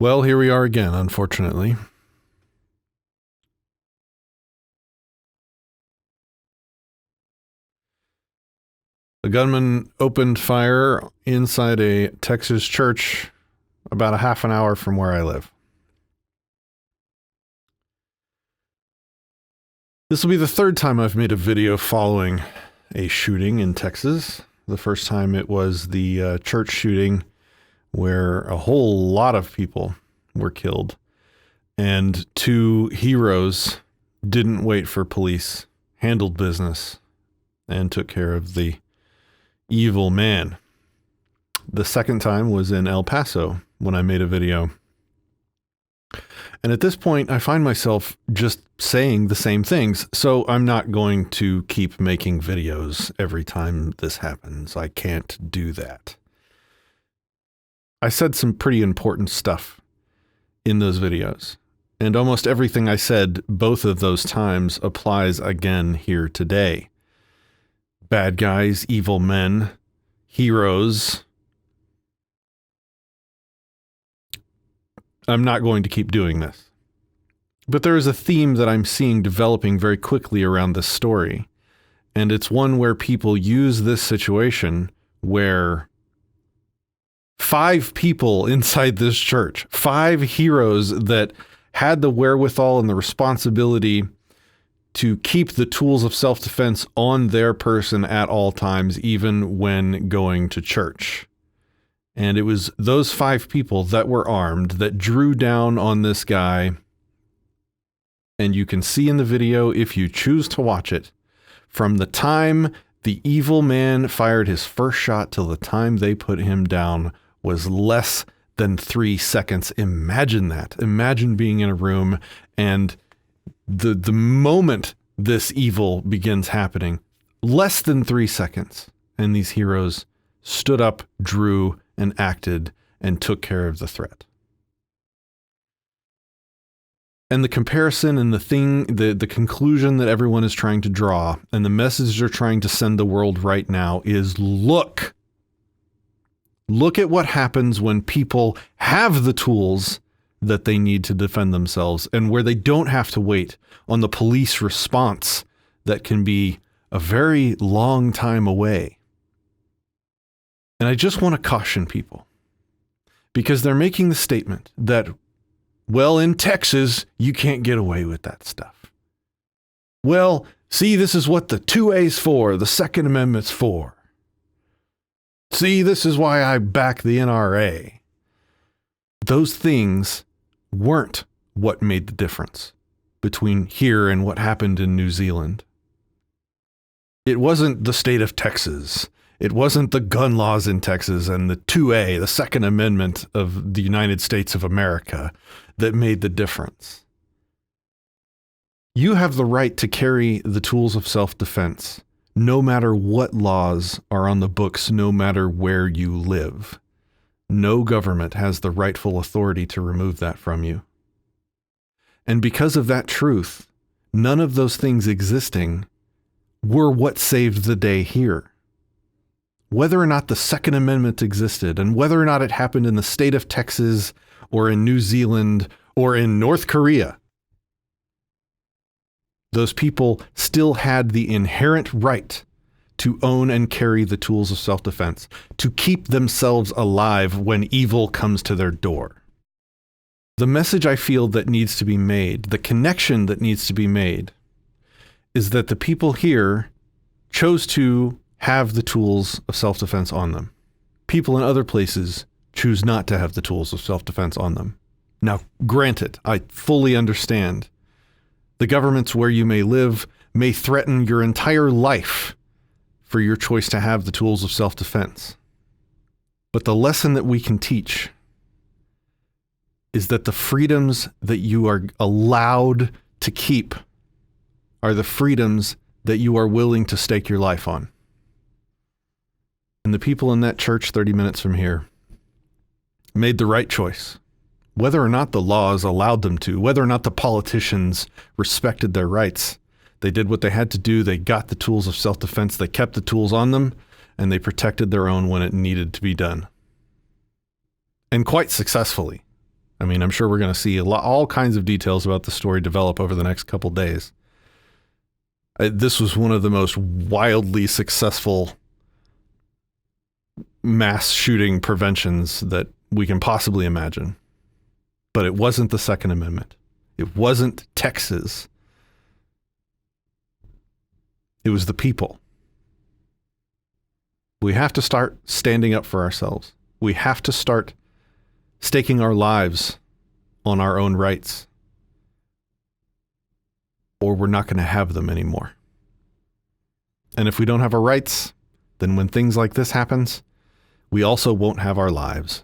Well, here we are again, unfortunately. A gunman opened fire inside a Texas church about a half an hour from where I live. This will be the third time I've made a video following a shooting in Texas. The first time it was the church shooting where a whole lot of people were killed, and two heroes didn't wait for police, handled business, and took care of the evil man. The second time was in El Paso when I made a video. And at this point, I find myself just saying the same things, so I'm not going to keep making videos every time this happens. I can't do that. I said some pretty important stuff in those videos, and almost everything I said both of those times applies again here today. Bad guys, evil men, heroes. I'm not going to keep doing this. But there is a theme that I'm seeing developing very quickly around this story, and it's one where people use this situation where 5 people inside this church, 5 heroes that had the wherewithal and the responsibility to keep the tools of self-defense on their person at all times, even when going to church. And it was those 5 people that were armed that drew down on this guy. And you can see in the video, if you choose to watch it, from the time the evil man fired his first shot till the time they put him down was less than 3 seconds. Imagine that. Imagine being in a room and the moment this evil begins happening, less than 3 seconds. And these heroes stood up, drew, and acted and took care of the threat. And the comparison and the conclusion that everyone is trying to draw and the message they're trying to send the world right now is look at what happens when people have the tools that they need to defend themselves and where they don't have to wait on the police response that can be a very long time away. And I just want to caution people because they're making the statement that, well, in Texas, you can't get away with that stuff. Well, see, this is what the 2A's for, the Second Amendment's for. See, this is why I back the NRA. Those things weren't what made the difference between here and what happened in New Zealand. It wasn't the state of Texas. It wasn't the gun laws in Texas and the 2A, the Second Amendment of the United States of America, that made the difference. You have the right to carry the tools of self-defense, no matter what laws are on the books, no matter where you live. No government has the rightful authority to remove that from you. And because of that truth, none of those things existing were what saved the day here. Whether or not the Second Amendment existed, and whether or not it happened in the state of Texas, or in New Zealand, or in North Korea, those people still had the inherent right to own and carry the tools of self-defense, to keep themselves alive when evil comes to their door. The message I feel that needs to be made, the connection that needs to be made, is that the people here chose to have the tools of self-defense on them. People in other places choose not to have the tools of self-defense on them. Now, granted, I fully understand the governments where you may live may threaten your entire life for your choice to have the tools of self-defense. But the lesson that we can teach is that the freedoms that you are allowed to keep are the freedoms that you are willing to stake your life on. And the people in that church 30 minutes from here made the right choice. Whether or not the laws allowed them to, whether or not the politicians respected their rights, they did what they had to do. They got the tools of self-defense. They kept the tools on them, and they protected their own when it needed to be done. And quite successfully. I mean, I'm sure we're going to see all kinds of details about the story develop over the next couple days. This was one of the most wildly successful mass shooting preventions that we can possibly imagine. But it wasn't the Second Amendment. It wasn't Texas. It was the people. We have to start standing up for ourselves. We have to start staking our lives on our own rights, or we're not going to have them anymore. And if we don't have our rights, then when things like this happens, we also won't have our lives.